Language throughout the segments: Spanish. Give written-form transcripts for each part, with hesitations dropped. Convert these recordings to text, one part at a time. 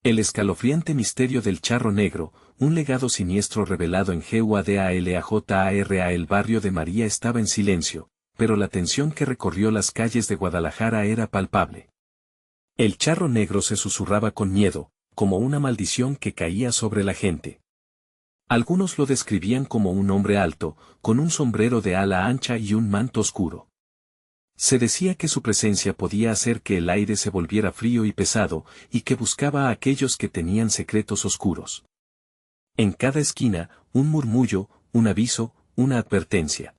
El escalofriante misterio del charro negro, un legado siniestro revelado en GUADALAJARA. El barrio de María estaba en silencio, pero la tensión que recorrió las calles de Guadalajara era palpable. El charro negro se susurraba con miedo, como una maldición que caía sobre la gente. Algunos lo describían como un hombre alto, con un sombrero de ala ancha y un manto oscuro. Se decía que su presencia podía hacer que el aire se volviera frío y pesado, y que buscaba a aquellos que tenían secretos oscuros. En cada esquina, un murmullo, un aviso, una advertencia.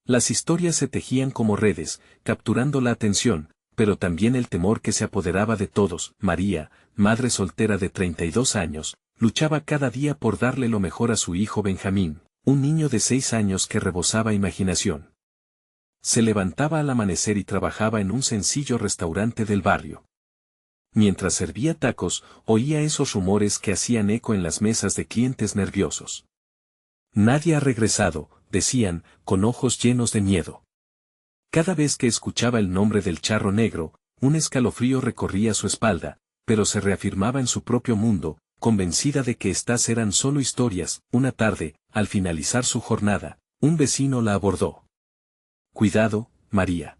Las historias se tejían como redes, capturando la atención, pero también el temor que se apoderaba de todos. María, madre soltera de 32 años, luchaba cada día por darle lo mejor a su hijo Benjamín, un niño de 6 años que rebosaba imaginación. Se levantaba al amanecer y trabajaba en un sencillo restaurante del barrio. Mientras servía tacos, oía esos rumores que hacían eco en las mesas de clientes nerviosos. Nadie ha regresado, decían, con ojos llenos de miedo. Cada vez que escuchaba el nombre del charro negro, un escalofrío recorría su espalda, pero se reafirmaba en su propio mundo, convencida de que estas eran solo historias. Una tarde, al finalizar su jornada, un vecino la abordó. «Cuidado, María.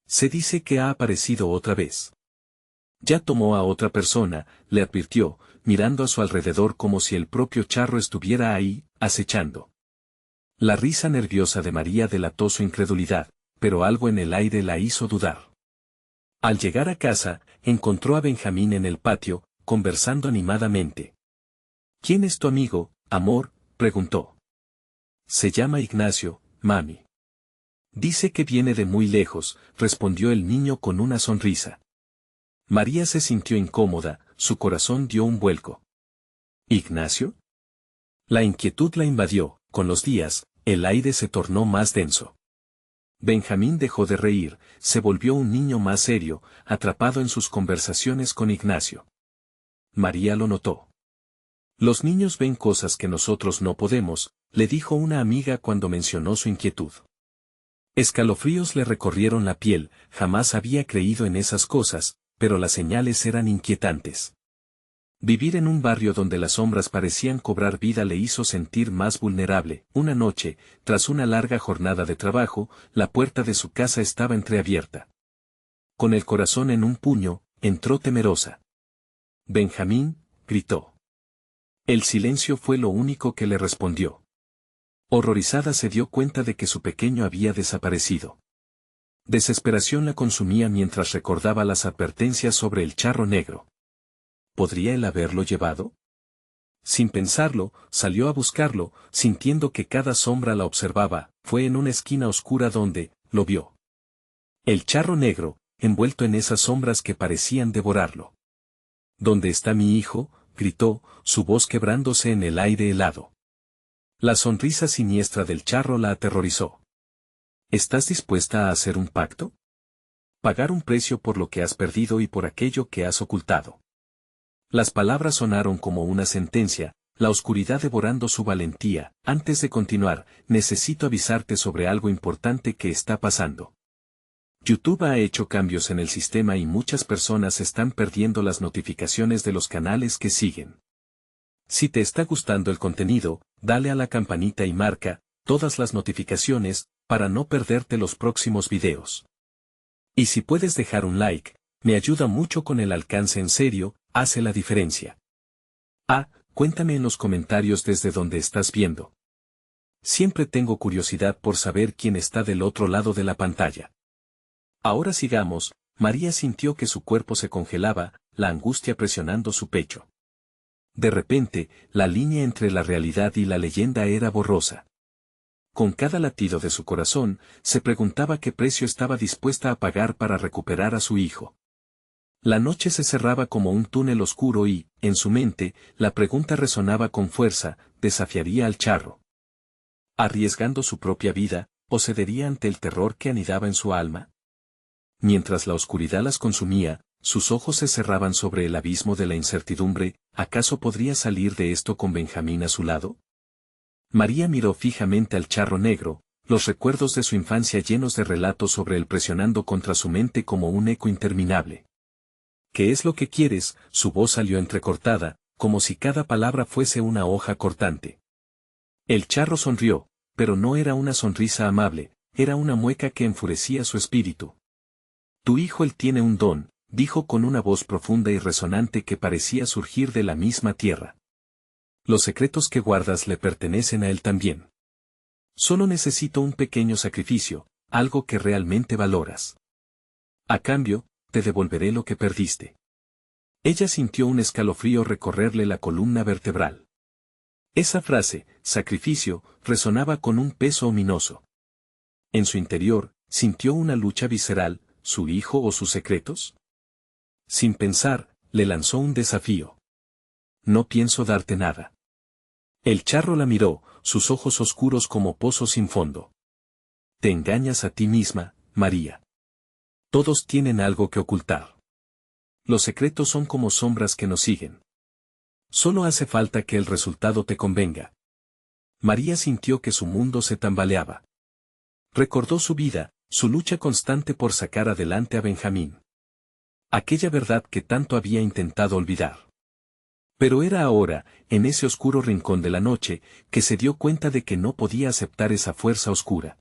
Se dice que ha aparecido otra vez». «Ya tomó a otra persona», le advirtió, mirando a su alrededor como si el propio charro estuviera ahí, acechando. La risa nerviosa de María delató su incredulidad, pero algo en el aire la hizo dudar. Al llegar a casa, encontró a Benjamín en el patio, conversando animadamente. «¿Quién es tu amigo, amor?», preguntó. «Se llama Ignacio, mami». «Dice que viene de muy lejos», respondió el niño con una sonrisa. María se sintió incómoda, su corazón dio un vuelco. ¿Ignacio? La inquietud la invadió. Con los días, el aire se tornó más denso. Benjamín dejó de reír, se volvió un niño más serio, atrapado en sus conversaciones con Ignacio. María lo notó. «Los niños ven cosas que nosotros no podemos», le dijo una amiga cuando mencionó su inquietud. Escalofríos le recorrieron la piel, jamás había creído en esas cosas, pero las señales eran inquietantes. Vivir en un barrio donde las sombras parecían cobrar vida le hizo sentir más vulnerable. Una noche, tras una larga jornada de trabajo, la puerta de su casa estaba entreabierta. Con el corazón en un puño, entró temerosa. «Benjamín», gritó. El silencio fue lo único que le respondió. Horrorizada se dio cuenta de que su pequeño había desaparecido. Desesperación la consumía mientras recordaba las advertencias sobre el charro negro. ¿Podría él haberlo llevado? Sin pensarlo, salió a buscarlo, sintiendo que cada sombra la observaba. Fue en una esquina oscura donde lo vio. El charro negro, envuelto en esas sombras que parecían devorarlo. «¿Dónde está mi hijo?», gritó, su voz quebrándose en el aire helado. La sonrisa siniestra del charro la aterrorizó. «¿Estás dispuesta a hacer un pacto? Pagar un precio por lo que has perdido y por aquello que has ocultado». Las palabras sonaron como una sentencia, la oscuridad devorando su valentía. «Antes de continuar, necesito avisarte sobre algo importante que está pasando. YouTube ha hecho cambios en el sistema y muchas personas están perdiendo las notificaciones de los canales que siguen. Si te está gustando el contenido, dale a la campanita y marca todas las notificaciones para no perderte los próximos videos. Y si puedes dejar un like, me ayuda mucho con el alcance. En serio, hace la diferencia. Cuéntame en los comentarios desde donde estás viendo. Siempre tengo curiosidad por saber quién está del otro lado de la pantalla. Ahora sigamos. María sintió que su cuerpo se congelaba, la angustia presionando su pecho. De repente, la línea entre la realidad y la leyenda era borrosa. Con cada latido de su corazón, se preguntaba qué precio estaba dispuesta a pagar para recuperar a su hijo. La noche se cerraba como un túnel oscuro y, en su mente, la pregunta resonaba con fuerza: ¿desafiaría al charro, arriesgando su propia vida, o cedería ante el terror que anidaba en su alma? Mientras la oscuridad las consumía, sus ojos se cerraban sobre el abismo de la incertidumbre. ¿Acaso podría salir de esto con Benjamín a su lado? María miró fijamente al charro negro, los recuerdos de su infancia llenos de relatos sobre él presionando contra su mente como un eco interminable. ¿Qué es lo que quieres? Su voz salió entrecortada, como si cada palabra fuese una hoja cortante. El charro sonrió, pero no era una sonrisa amable, era una mueca que enfurecía su espíritu. Tu hijo él tiene un don, dijo con una voz profunda y resonante que parecía surgir de la misma tierra. Los secretos que guardas le pertenecen a él también. Solo necesito un pequeño sacrificio, algo que realmente valoras. A cambio, te devolveré lo que perdiste. Ella sintió un escalofrío recorrerle la columna vertebral. Esa frase, sacrificio, resonaba con un peso ominoso. En su interior, sintió una lucha visceral, ¿su hijo o sus secretos? Sin pensar, le lanzó un desafío. No pienso darte nada. El charro la miró, sus ojos oscuros como pozos sin fondo. Te engañas a ti misma, María. Todos tienen algo que ocultar. Los secretos son como sombras que nos siguen. Solo hace falta que el resultado te convenga. María sintió que su mundo se tambaleaba. Recordó su vida, su lucha constante por sacar adelante a Benjamín. Aquella verdad que tanto había intentado olvidar. Pero era ahora, en ese oscuro rincón de la noche, que se dio cuenta de que no podía aceptar esa fuerza oscura.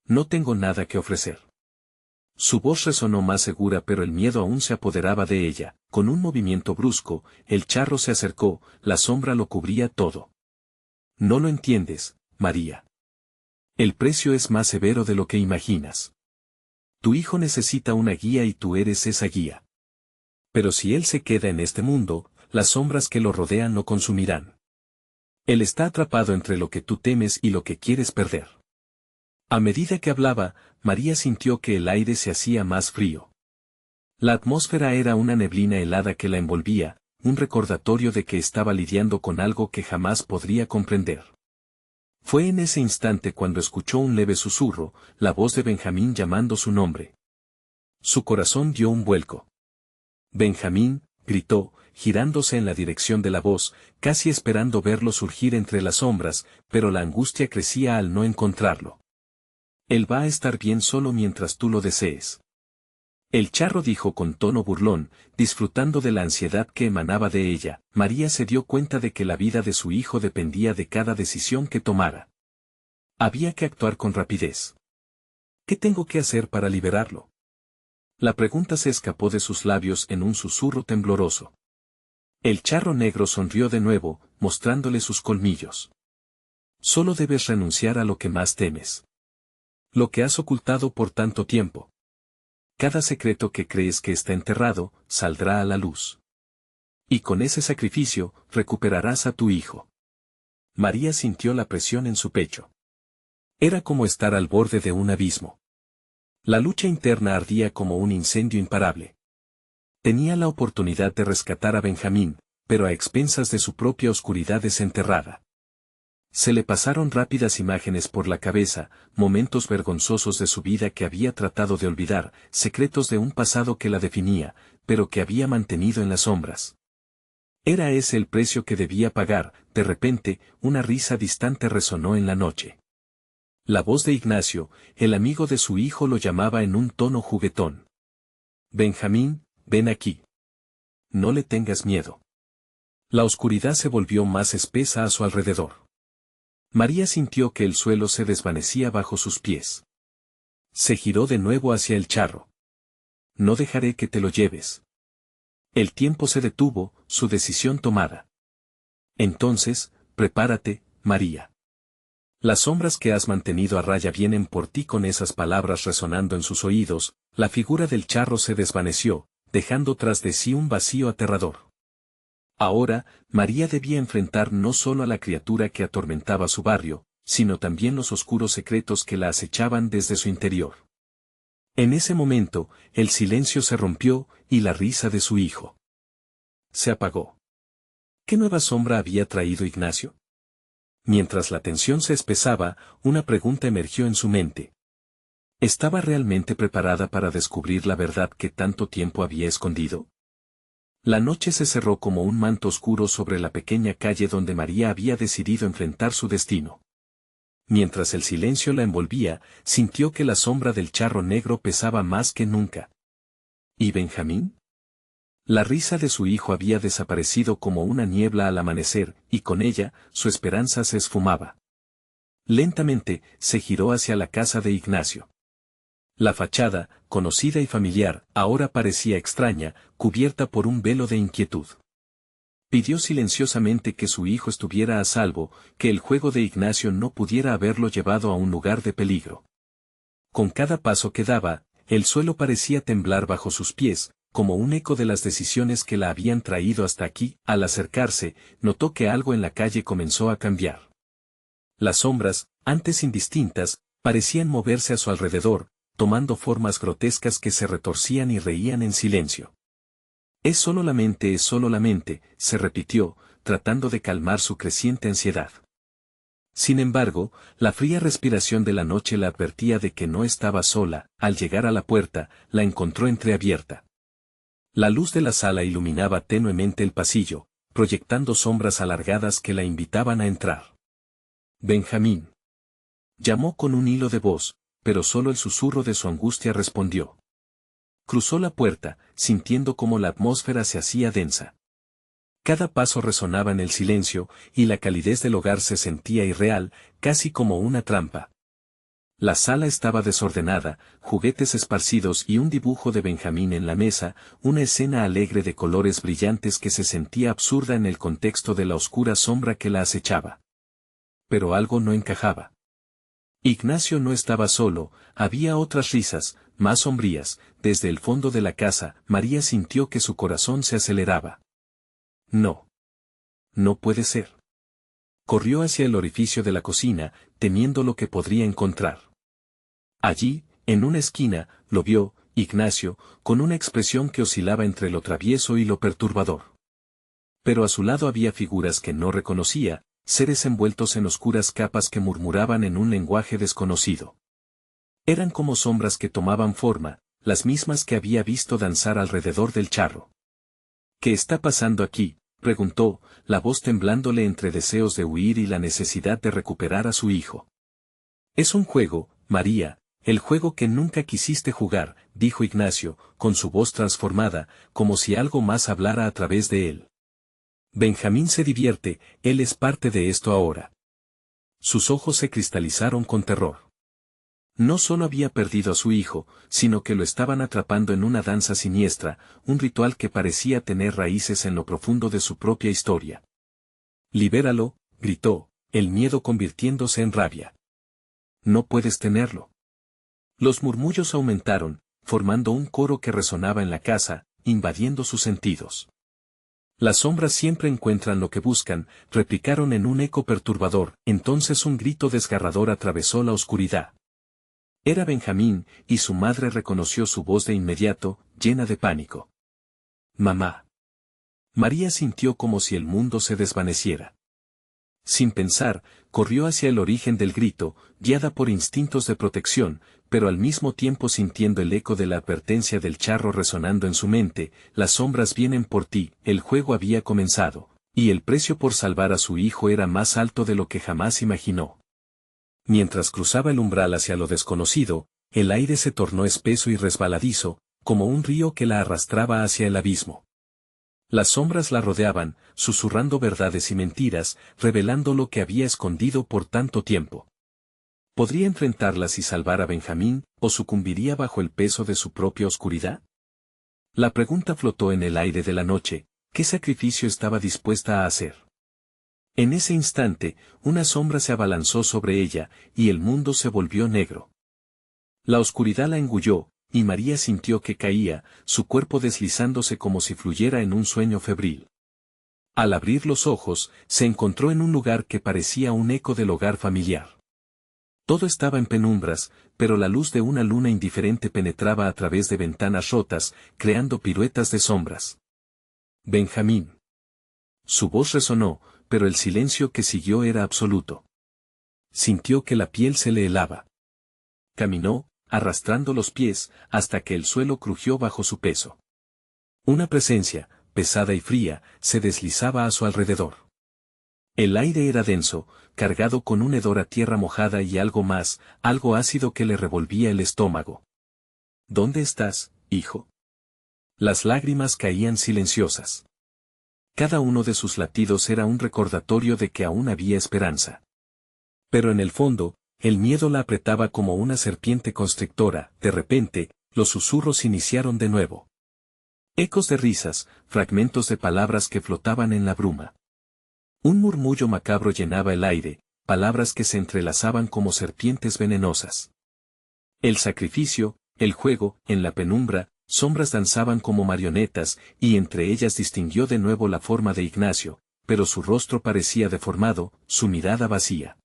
No tengo nada que ofrecer. Su voz resonó más segura, pero el miedo aún se apoderaba de ella. Con un movimiento brusco, el charro se acercó, la sombra lo cubría todo. No lo entiendes, María. El precio es más severo de lo que imaginas. Tu hijo necesita una guía y tú eres esa guía. Pero si él se queda en este mundo, las sombras que lo rodean lo consumirán. Él está atrapado entre lo que tú temes y lo que quieres perder. A medida que hablaba, María sintió que el aire se hacía más frío. La atmósfera era una neblina helada que la envolvía, un recordatorio de que estaba lidiando con algo que jamás podría comprender. Fue en ese instante cuando escuchó un leve susurro, la voz de Benjamín llamando su nombre. Su corazón dio un vuelco. Benjamín, gritó, girándose en la dirección de la voz, casi esperando verlo surgir entre las sombras, pero la angustia crecía al no encontrarlo. Él va a estar bien solo mientras tú lo desees. El charro dijo con tono burlón, disfrutando de la ansiedad que emanaba de ella. María se dio cuenta de que la vida de su hijo dependía de cada decisión que tomara. Había que actuar con rapidez. ¿Qué tengo que hacer para liberarlo? La pregunta se escapó de sus labios en un susurro tembloroso. El charro negro sonrió de nuevo, mostrándole sus colmillos. Solo debes renunciar a lo que más temes. Lo que has ocultado por tanto tiempo. Cada secreto que crees que está enterrado, saldrá a la luz. Y con ese sacrificio, recuperarás a tu hijo. María sintió la presión en su pecho. Era como estar al borde de un abismo. La lucha interna ardía como un incendio imparable. Tenía la oportunidad de rescatar a Benjamín, pero a expensas de su propia oscuridad desenterrada. Se le pasaron rápidas imágenes por la cabeza, momentos vergonzosos de su vida que había tratado de olvidar, secretos de un pasado que la definía, pero que había mantenido en las sombras. ¿Era ese el precio que debía pagar? De repente, una risa distante resonó en la noche. La voz de Ignacio, el amigo de su hijo, lo llamaba en un tono juguetón. Benjamín, ven aquí. No le tengas miedo. La oscuridad se volvió más espesa a su alrededor. María sintió que el suelo se desvanecía bajo sus pies. Se giró de nuevo hacia el charro. No dejaré que te lo lleves. El tiempo se detuvo, su decisión tomada. Entonces, prepárate, María. Las sombras que has mantenido a raya vienen por ti. Con esas palabras resonando en sus oídos, la figura del charro se desvaneció, dejando tras de sí un vacío aterrador. Ahora, María debía enfrentar no solo a la criatura que atormentaba su barrio, sino también los oscuros secretos que la acechaban desde su interior. En ese momento, el silencio se rompió, y la risa de su hijo se apagó. ¿Qué nueva sombra había traído Ignacio? Mientras la tensión se espesaba, una pregunta emergió en su mente. ¿Estaba realmente preparada para descubrir la verdad que tanto tiempo había escondido? La noche se cerró como un manto oscuro sobre la pequeña calle donde María había decidido enfrentar su destino. Mientras el silencio la envolvía, sintió que la sombra del charro negro pesaba más que nunca. ¿Y Benjamín? La risa de su hijo había desaparecido como una niebla al amanecer, y con ella, su esperanza se esfumaba. Lentamente, se giró hacia la casa de Ignacio. La fachada, conocida y familiar, ahora parecía extraña, cubierta por un velo de inquietud. Pidió silenciosamente que su hijo estuviera a salvo, que el juego de Ignacio no pudiera haberlo llevado a un lugar de peligro. Con cada paso que daba, el suelo parecía temblar bajo sus pies, como un eco de las decisiones que la habían traído hasta aquí. Al acercarse, notó que algo en la calle comenzó a cambiar. Las sombras, antes indistintas, parecían moverse a su alrededor, tomando formas grotescas que se retorcían y reían en silencio. Es solo la mente, se repitió, tratando de calmar su creciente ansiedad. Sin embargo, la fría respiración de la noche la advertía de que no estaba sola. Al llegar a la puerta, la encontró entreabierta. La luz de la sala iluminaba tenuemente el pasillo, proyectando sombras alargadas que la invitaban a entrar. Benjamín. Llamó con un hilo de voz, pero solo el susurro de su angustia respondió. Cruzó la puerta, sintiendo cómo la atmósfera se hacía densa. Cada paso resonaba en el silencio, y la calidez del hogar se sentía irreal, casi como una trampa. La sala estaba desordenada, juguetes esparcidos y un dibujo de Benjamín en la mesa, una escena alegre de colores brillantes que se sentía absurda en el contexto de la oscura sombra que la acechaba. Pero algo no encajaba. Ignacio no estaba solo, había otras risas, más sombrías. Desde el fondo de la casa, María sintió que su corazón se aceleraba. No. No puede ser. Corrió hacia el orificio de la cocina, temiendo lo que podría encontrar. Allí, en una esquina, lo vio, Ignacio, con una expresión que oscilaba entre lo travieso y lo perturbador. Pero a su lado había figuras que no reconocía, seres envueltos en oscuras capas que murmuraban en un lenguaje desconocido. Eran como sombras que tomaban forma, las mismas que había visto danzar alrededor del charro. ¿Qué está pasando aquí?, preguntó, la voz temblándole entre deseos de huir y la necesidad de recuperar a su hijo. Es un juego, María, el juego que nunca quisiste jugar, dijo Ignacio, con su voz transformada, como si algo más hablara a través de él. Benjamín se divierte, él es parte de esto ahora. Sus ojos se cristalizaron con terror. No solo había perdido a su hijo, sino que lo estaban atrapando en una danza siniestra, un ritual que parecía tener raíces en lo profundo de su propia historia. «Libéralo», gritó, el miedo convirtiéndose en rabia. «No puedes tenerlo». Los murmullos aumentaron, formando un coro que resonaba en la casa, invadiendo sus sentidos. «Las sombras siempre encuentran lo que buscan», replicaron en un eco perturbador. Entonces un grito desgarrador atravesó la oscuridad. Era Benjamín, y su madre reconoció su voz de inmediato, llena de pánico. «Mamá». María sintió como si el mundo se desvaneciera. Sin pensar, corrió hacia el origen del grito, guiada por instintos de protección, pero al mismo tiempo sintiendo el eco de la advertencia del charro resonando en su mente. «Las sombras vienen por ti». El juego había comenzado, y el precio por salvar a su hijo era más alto de lo que jamás imaginó. Mientras cruzaba el umbral hacia lo desconocido, el aire se tornó espeso y resbaladizo, como un río que la arrastraba hacia el abismo. Las sombras la rodeaban, susurrando verdades y mentiras, revelando lo que había escondido por tanto tiempo. ¿Podría enfrentarlas y salvar a Benjamín, o sucumbiría bajo el peso de su propia oscuridad? La pregunta flotó en el aire de la noche. ¿Qué sacrificio estaba dispuesta a hacer? En ese instante, una sombra se abalanzó sobre ella, y el mundo se volvió negro. La oscuridad la engulló, y María sintió que caía, su cuerpo deslizándose como si fluyera en un sueño febril. Al abrir los ojos, se encontró en un lugar que parecía un eco del hogar familiar. Todo estaba en penumbras, pero la luz de una luna indiferente penetraba a través de ventanas rotas, creando piruetas de sombras. «Benjamín». Su voz resonó, pero el silencio que siguió era absoluto. Sintió que la piel se le helaba. Caminó, arrastrando los pies, hasta que el suelo crujió bajo su peso. Una presencia, pesada y fría, se deslizaba a su alrededor. El aire era denso, cargado con un hedor a tierra mojada y algo más, algo ácido que le revolvía el estómago. «¿Dónde estás, hijo?». Las lágrimas caían silenciosas. Cada uno de sus latidos era un recordatorio de que aún había esperanza. Pero en el fondo, el miedo la apretaba como una serpiente constrictora. De repente, los susurros iniciaron de nuevo. Ecos de risas, fragmentos de palabras que flotaban en la bruma. Un murmullo macabro llenaba el aire, palabras que se entrelazaban como serpientes venenosas. El sacrificio, el juego, en la penumbra, sombras danzaban como marionetas, y entre ellas distinguió de nuevo la forma de Ignacio, pero su rostro parecía deformado, su mirada vacía.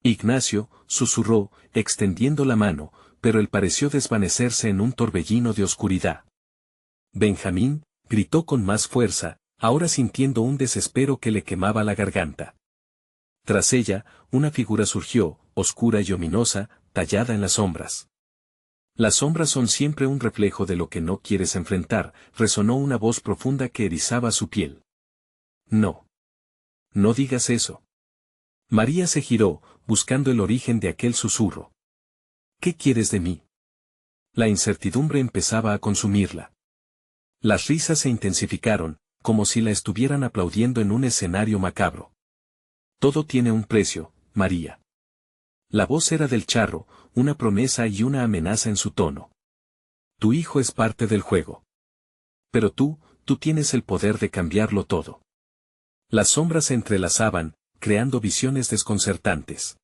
Ignacio, susurró, extendiendo la mano, pero él pareció desvanecerse en un torbellino de oscuridad. Benjamín, gritó con más fuerza, ahora sintiendo un desespero que le quemaba la garganta. Tras ella, una figura surgió, oscura y ominosa, tallada en las sombras. Las sombras son siempre un reflejo de lo que no quieres enfrentar, resonó una voz profunda que erizaba su piel. No. No digas eso. María se giró, buscando el origen de aquel susurro. ¿Qué quieres de mí? La incertidumbre empezaba a consumirla. Las risas se intensificaron, como si la estuvieran aplaudiendo en un escenario macabro. Todo tiene un precio, María. La voz era del charro, una promesa y una amenaza en su tono. Tu hijo es parte del juego. Pero tú tienes el poder de cambiarlo todo. Las sombras se entrelazaban, creando visiones desconcertantes.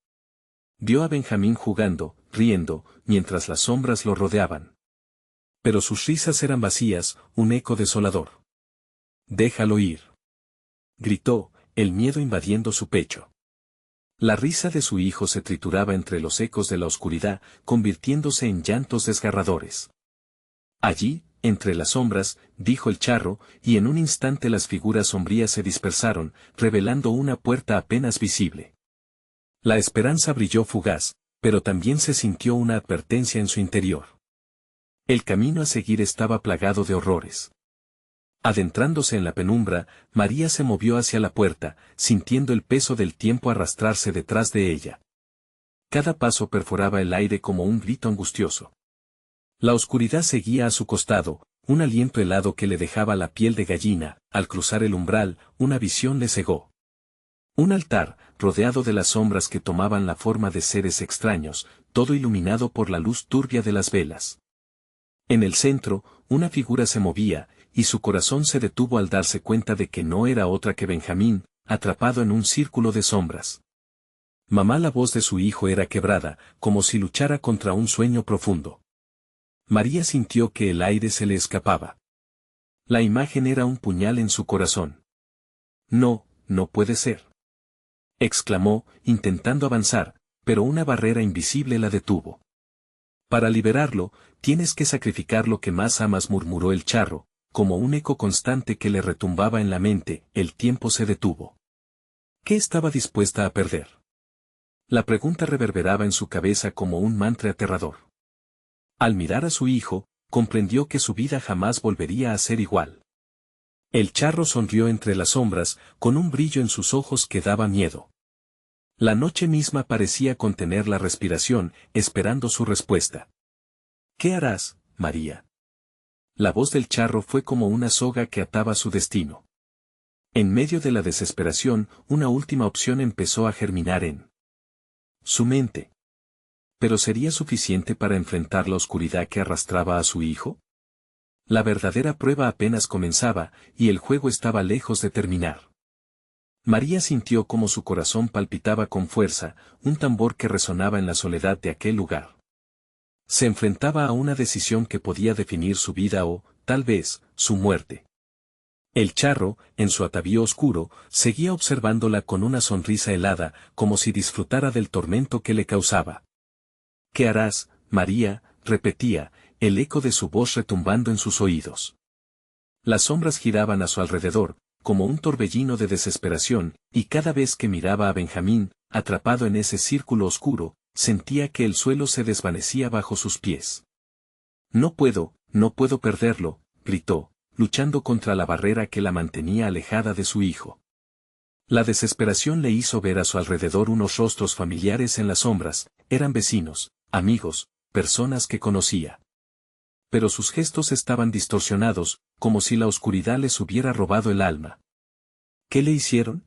Vio a Benjamín jugando, riendo, mientras las sombras lo rodeaban. Pero sus risas eran vacías, un eco desolador. Déjalo ir. Gritó, el miedo invadiendo su pecho. La risa de su hijo se trituraba entre los ecos de la oscuridad, convirtiéndose en llantos desgarradores. Allí, entre las sombras, dijo el charro, y en un instante las figuras sombrías se dispersaron, revelando una puerta apenas visible. La esperanza brilló fugaz, pero también se sintió una advertencia en su interior. El camino a seguir estaba plagado de horrores. Adentrándose en la penumbra, María se movió hacia la puerta, sintiendo el peso del tiempo arrastrarse detrás de ella. Cada paso perforaba el aire como un grito angustioso. La oscuridad seguía a su costado, un aliento helado que le dejaba la piel de gallina. Al cruzar el umbral, una visión le cegó. Un altar, rodeado de las sombras que tomaban la forma de seres extraños, todo iluminado por la luz turbia de las velas. En el centro, una figura se movía, y su corazón se detuvo al darse cuenta de que no era otra que Benjamín, atrapado en un círculo de sombras. Mamá, la voz de su hijo era quebrada, como si luchara contra un sueño profundo. María sintió que el aire se le escapaba. La imagen era un puñal en su corazón. No, no puede ser. Exclamó, intentando avanzar, pero una barrera invisible la detuvo. Para liberarlo, tienes que sacrificar lo que más amas, murmuró el charro, como un eco constante que le retumbaba en la mente. El tiempo se detuvo. ¿Qué estaba dispuesta a perder? La pregunta reverberaba en su cabeza como un mantra aterrador. Al mirar a su hijo, comprendió que su vida jamás volvería a ser igual. El charro sonrió entre las sombras, con un brillo en sus ojos que daba miedo. La noche misma parecía contener la respiración, esperando su respuesta. ¿Qué harás, María? La voz del charro fue como una soga que ataba su destino. En medio de la desesperación, una última opción empezó a germinar en su mente. ¿Pero sería suficiente para enfrentar la oscuridad que arrastraba a su hijo? La verdadera prueba apenas comenzaba, y el juego estaba lejos de terminar. María sintió como su corazón palpitaba con fuerza, un tambor que resonaba en la soledad de aquel lugar. Se enfrentaba a una decisión que podía definir su vida o, tal vez, su muerte. El charro, en su atavío oscuro, seguía observándola con una sonrisa helada, como si disfrutara del tormento que le causaba. ¿Qué harás, María?, repetía, el eco de su voz retumbando en sus oídos. Las sombras giraban a su alrededor, como un torbellino de desesperación, y cada vez que miraba a Benjamín, atrapado en ese círculo oscuro, sentía que el suelo se desvanecía bajo sus pies. No puedo perderlo, gritó, luchando contra la barrera que la mantenía alejada de su hijo. La desesperación le hizo ver a su alrededor unos rostros familiares en las sombras, eran vecinos, amigos, personas que conocía. Pero sus gestos estaban distorsionados, como si la oscuridad les hubiera robado el alma. ¿Qué le hicieron?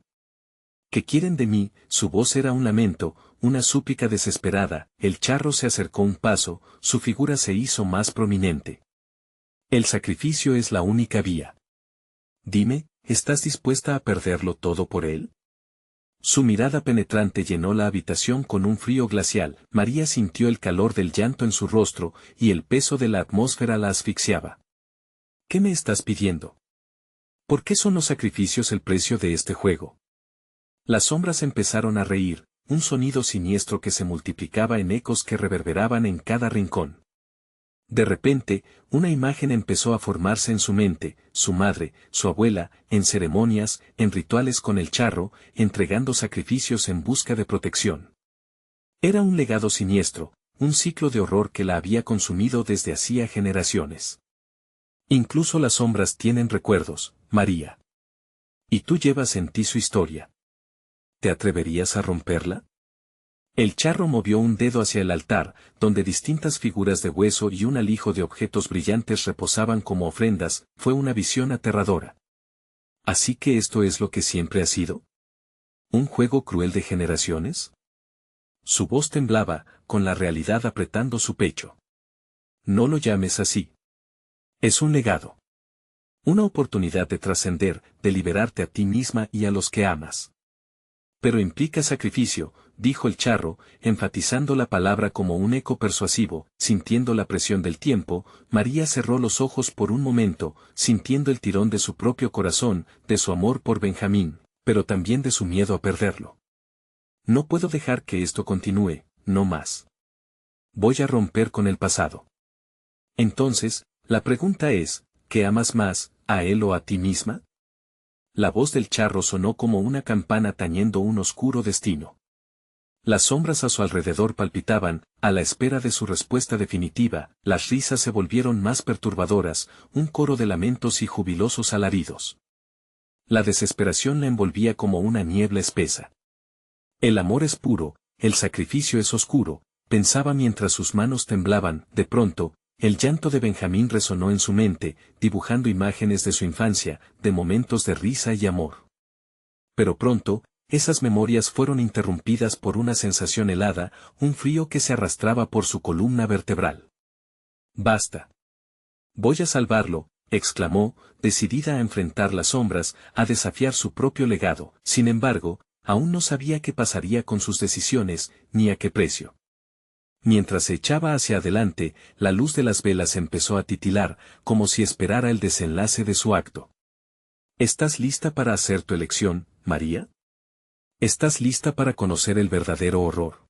¿Qué quieren de mí? Su voz era un lamento, una súplica desesperada. El charro se acercó un paso, su figura se hizo más prominente. El sacrificio es la única vía. Dime, ¿estás dispuesta a perderlo todo por él? Su mirada penetrante llenó la habitación con un frío glacial. María sintió el calor del llanto en su rostro, y el peso de la atmósfera la asfixiaba. ¿Qué me estás pidiendo? ¿Por qué son los sacrificios el precio de este juego? Las sombras empezaron a reír, un sonido siniestro que se multiplicaba en ecos que reverberaban en cada rincón. De repente, una imagen empezó a formarse en su mente, su madre, su abuela, en ceremonias, en rituales con el charro, entregando sacrificios en busca de protección. Era un legado siniestro, un ciclo de horror que la había consumido desde hacía generaciones. Incluso las sombras tienen recuerdos, María. Y tú llevas en ti su historia. ¿Te atreverías a romperla? El charro movió un dedo hacia el altar, donde distintas figuras de hueso y un alijo de objetos brillantes reposaban como ofrendas. Fue una visión aterradora. ¿Así que esto es lo que siempre ha sido? ¿Un juego cruel de generaciones? Su voz temblaba, con la realidad apretando su pecho. No lo llames así. Es un legado. Una oportunidad de trascender, de liberarte a ti misma y a los que amas. Pero implica sacrificio, dijo el charro, enfatizando la palabra como un eco persuasivo. Sintiendo la presión del tiempo, María cerró los ojos por un momento, sintiendo el tirón de su propio corazón, de su amor por Benjamín, pero también de su miedo a perderlo. No puedo dejar que esto continúe, no más. Voy a romper con el pasado. Entonces, la pregunta es, ¿qué amas más, a él o a ti misma? La voz del charro sonó como una campana tañendo un oscuro destino. Las sombras a su alrededor palpitaban, a la espera de su respuesta definitiva. Las risas se volvieron más perturbadoras, un coro de lamentos y jubilosos alaridos. La desesperación la envolvía como una niebla espesa. El amor es puro, el sacrificio es oscuro, pensaba mientras sus manos temblaban. De pronto, el llanto de Benjamín resonó en su mente, dibujando imágenes de su infancia, de momentos de risa y amor. Pero pronto, esas memorias fueron interrumpidas por una sensación helada, un frío que se arrastraba por su columna vertebral. «Basta. Voy a salvarlo», exclamó, decidida a enfrentar las sombras, a desafiar su propio legado. Sin embargo, aún no sabía qué pasaría con sus decisiones, ni a qué precio. Mientras se echaba hacia adelante, la luz de las velas empezó a titilar, como si esperara el desenlace de su acto. ¿Estás lista para hacer tu elección, María? ¿Estás lista para conocer el verdadero horror?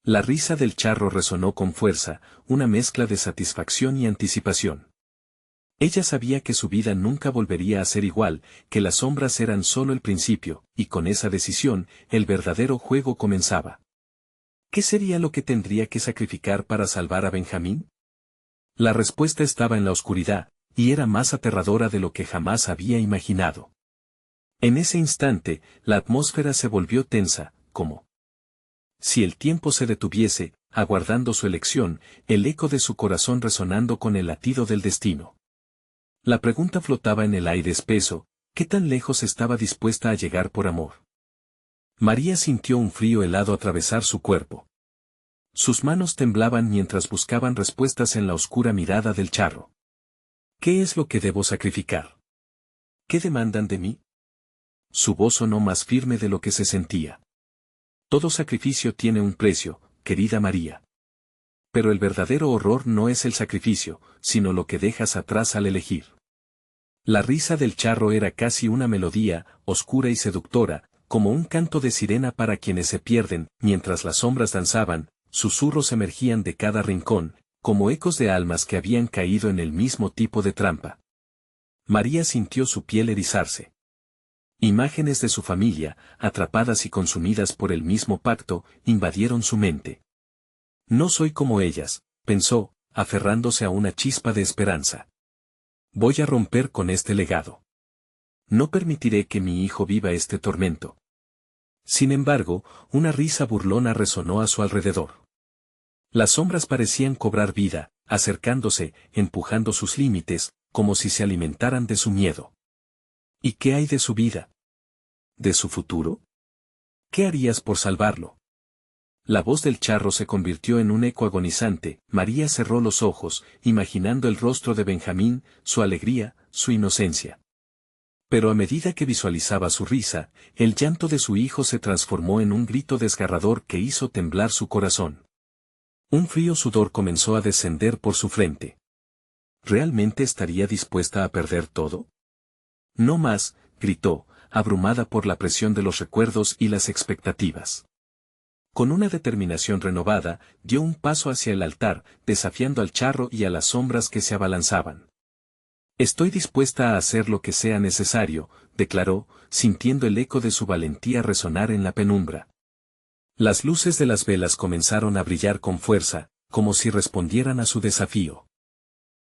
La risa del charro resonó con fuerza, una mezcla de satisfacción y anticipación. Ella sabía que su vida nunca volvería a ser igual, que las sombras eran solo el principio, y con esa decisión, el verdadero juego comenzaba. ¿Qué sería lo que tendría que sacrificar para salvar a Benjamín? La respuesta estaba en la oscuridad, y era más aterradora de lo que jamás había imaginado. En ese instante, la atmósfera se volvió tensa, como si el tiempo se detuviese, aguardando su elección, el eco de su corazón resonando con el latido del destino. La pregunta flotaba en el aire espeso, ¿qué tan lejos estaba dispuesta a llegar por amor? María sintió un frío helado atravesar su cuerpo. Sus manos temblaban mientras buscaban respuestas en la oscura mirada del charro. ¿Qué es lo que debo sacrificar? ¿Qué demandan de mí? Su voz sonó más firme de lo que se sentía. Todo sacrificio tiene un precio, querida María. Pero el verdadero horror no es el sacrificio, sino lo que dejas atrás al elegir. La risa del charro era casi una melodía, oscura y seductora, como un canto de sirena para quienes se pierden. Mientras las sombras danzaban, susurros emergían de cada rincón, como ecos de almas que habían caído en el mismo tipo de trampa. María sintió su piel erizarse. Imágenes de su familia, atrapadas y consumidas por el mismo pacto, invadieron su mente. No soy como ellas, pensó, aferrándose a una chispa de esperanza. Voy a romper con este legado. No permitiré que mi hijo viva este tormento. Sin embargo, una risa burlona resonó a su alrededor. Las sombras parecían cobrar vida, acercándose, empujando sus límites, como si se alimentaran de su miedo. ¿Y qué hay de su vida? ¿De su futuro? ¿Qué harías por salvarlo? La voz del charro se convirtió en un eco agonizante. María cerró los ojos, imaginando el rostro de Benjamín, su alegría, su inocencia. Pero a medida que visualizaba su risa, el llanto de su hijo se transformó en un grito desgarrador que hizo temblar su corazón. Un frío sudor comenzó a descender por su frente. ¿Realmente estaría dispuesta a perder todo? No más, gritó, abrumada por la presión de los recuerdos y las expectativas. Con una determinación renovada, dio un paso hacia el altar, desafiando al charro y a las sombras que se abalanzaban. Estoy dispuesta a hacer lo que sea necesario, declaró, sintiendo el eco de su valentía resonar en la penumbra. Las luces de las velas comenzaron a brillar con fuerza, como si respondieran a su desafío.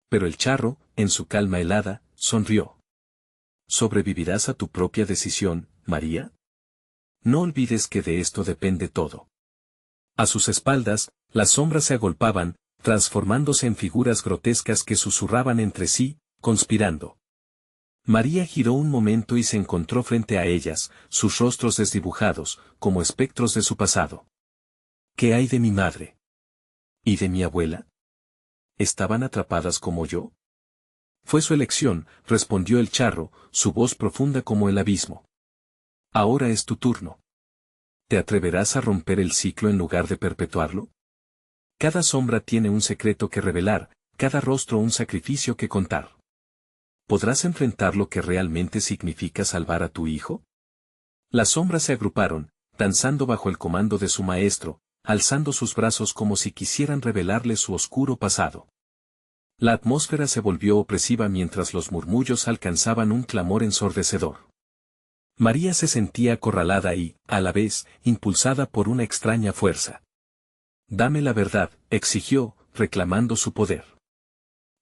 Pero el charro, en su calma helada, sonrió. ¿Sobrevivirás a tu propia decisión, María? No olvides que de esto depende todo. A sus espaldas, las sombras se agolpaban, transformándose en figuras grotescas que susurraban entre sí, conspirando. María giró un momento y se encontró frente a ellas, sus rostros desdibujados, como espectros de su pasado. ¿Qué hay de mi madre? ¿Y de mi abuela? ¿Estaban atrapadas como yo? Fue su elección, respondió el charro, su voz profunda como el abismo. Ahora es tu turno. ¿Te atreverás a romper el ciclo en lugar de perpetuarlo? Cada sombra tiene un secreto que revelar, cada rostro un sacrificio que contar. ¿Podrás enfrentar lo que realmente significa salvar a tu hijo? Las sombras se agruparon, danzando bajo el comando de su maestro, alzando sus brazos como si quisieran revelarle su oscuro pasado. La atmósfera se volvió opresiva mientras los murmullos alcanzaban un clamor ensordecedor. María se sentía acorralada y, a la vez, impulsada por una extraña fuerza. Dame la verdad, exigió, reclamando su poder.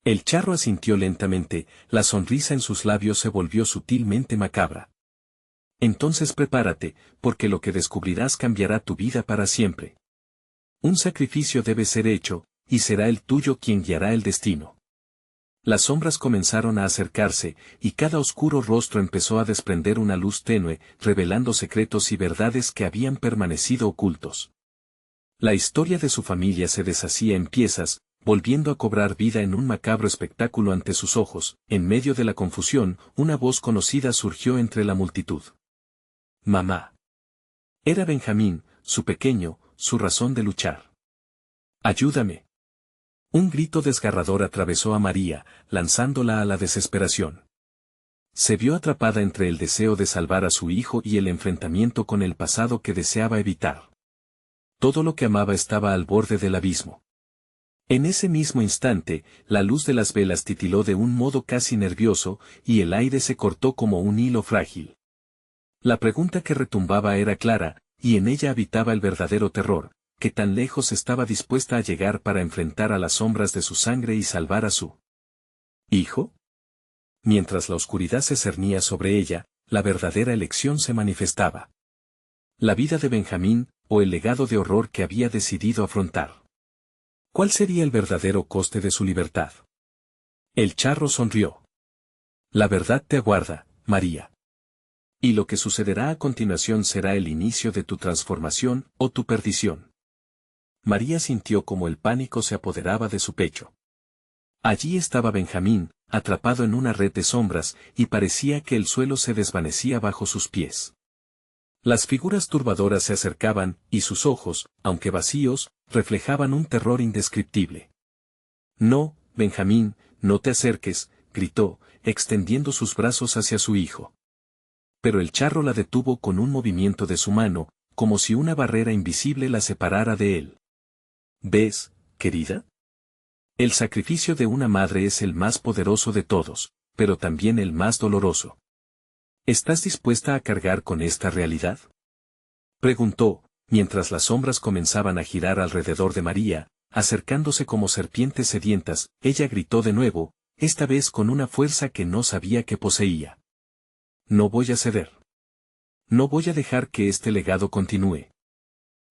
El charro asintió lentamente, la sonrisa en sus labios se volvió sutilmente macabra. Entonces prepárate, porque lo que descubrirás cambiará tu vida para siempre. Un sacrificio debe ser hecho, y será el tuyo quien guiará el destino. Las sombras comenzaron a acercarse, y cada oscuro rostro empezó a desprender una luz tenue, revelando secretos y verdades que habían permanecido ocultos. La historia de su familia se deshacía en piezas, volviendo a cobrar vida en un macabro espectáculo ante sus ojos. En medio de la confusión, una voz conocida surgió entre la multitud. Mamá. Era Benjamín, su pequeño, su razón de luchar. Ayúdame. Un grito desgarrador atravesó a María, lanzándola a la desesperación. Se vio atrapada entre el deseo de salvar a su hijo y el enfrentamiento con el pasado que deseaba evitar. Todo lo que amaba estaba al borde del abismo. En ese mismo instante, la luz de las velas titiló de un modo casi nervioso, y el aire se cortó como un hilo frágil. La pregunta que retumbaba era clara, y en ella habitaba el verdadero terror. Que tan lejos estaba dispuesta a llegar para enfrentar a las sombras de su sangre y salvar a su hijo? Mientras la oscuridad se cernía sobre ella, la verdadera elección se manifestaba. La vida de Benjamín, o el legado de horror que había decidido afrontar. ¿Cuál sería el verdadero coste de su libertad? El charro sonrió. La verdad te aguarda, María. Y lo que sucederá a continuación será el inicio de tu transformación o tu perdición. María sintió como el pánico se apoderaba de su pecho. Allí estaba Benjamín, atrapado en una red de sombras, y parecía que el suelo se desvanecía bajo sus pies. Las figuras turbadoras se acercaban, y sus ojos, aunque vacíos, reflejaban un terror indescriptible. No, Benjamín, no te acerques, gritó, extendiendo sus brazos hacia su hijo. Pero el charro la detuvo con un movimiento de su mano, como si una barrera invisible la separara de él. ¿Ves, querida? El sacrificio de una madre es el más poderoso de todos, pero también el más doloroso. ¿Estás dispuesta a cargar con esta realidad? Preguntó, mientras las sombras comenzaban a girar alrededor de María, acercándose como serpientes sedientas. Ella gritó de nuevo, esta vez con una fuerza que no sabía que poseía. No voy a ceder. No voy a dejar que este legado continúe.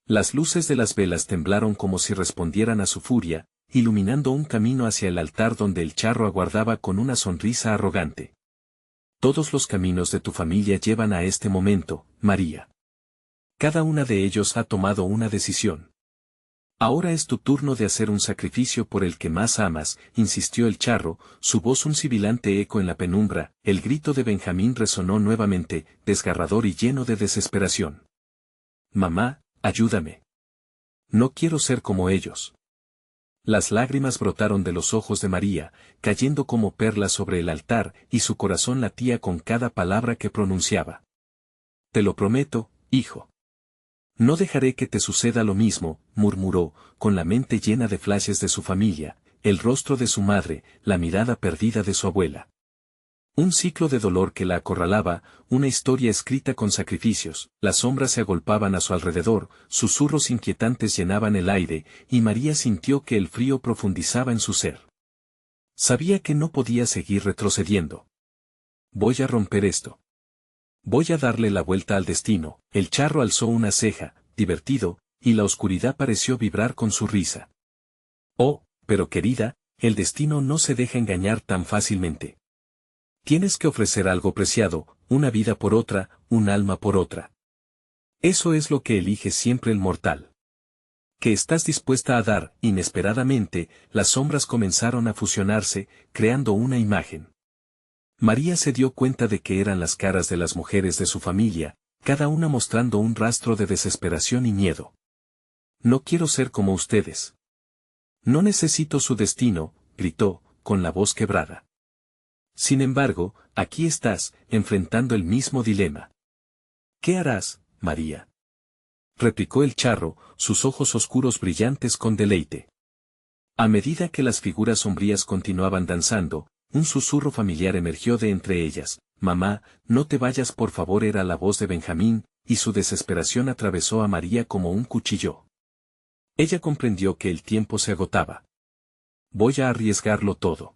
Las luces de las velas temblaron como si respondieran a su furia, iluminando un camino hacia el altar donde el charro aguardaba con una sonrisa arrogante. Todos los caminos de tu familia llevan a este momento, María. Cada una de ellos ha tomado una decisión. Ahora es tu turno de hacer un sacrificio por el que más amas, insistió el charro, su voz un sibilante eco en la penumbra. El grito de Benjamín resonó nuevamente, desgarrador y lleno de desesperación. Mamá, ayúdame. No quiero ser como ellos. Las lágrimas brotaron de los ojos de María, cayendo como perlas sobre el altar, y su corazón latía con cada palabra que pronunciaba. Te lo prometo, hijo. No dejaré que te suceda lo mismo, murmuró, con la mente llena de flashes de su familia, el rostro de su madre, la mirada perdida de su abuela. Un ciclo de dolor que la acorralaba, una historia escrita con sacrificios, las sombras se agolpaban a su alrededor, susurros inquietantes llenaban el aire, y María sintió que el frío profundizaba en su ser. Sabía que no podía seguir retrocediendo. Voy a romper esto. Voy a darle la vuelta al destino. El charro alzó una ceja, divertido, y la oscuridad pareció vibrar con su risa. Oh, pero querida, el destino no se deja engañar tan fácilmente. Tienes que ofrecer algo preciado, una vida por otra, un alma por otra. Eso es lo que elige siempre el mortal. ¿Qué estás dispuesta a dar? Inesperadamente, las sombras comenzaron a fusionarse, creando una imagen. María se dio cuenta de que eran las caras de las mujeres de su familia, cada una mostrando un rastro de desesperación y miedo. No quiero ser como ustedes. No necesito su destino, gritó, con la voz quebrada. Sin embargo, aquí estás, enfrentando el mismo dilema. ¿Qué harás, María? Replicó el charro, sus ojos oscuros brillantes con deleite. A medida que las figuras sombrías continuaban danzando, un susurro familiar emergió de entre ellas. Mamá, no te vayas por favor, era la voz de Benjamín, y su desesperación atravesó a María como un cuchillo. Ella comprendió que el tiempo se agotaba. Voy a arriesgarlo todo.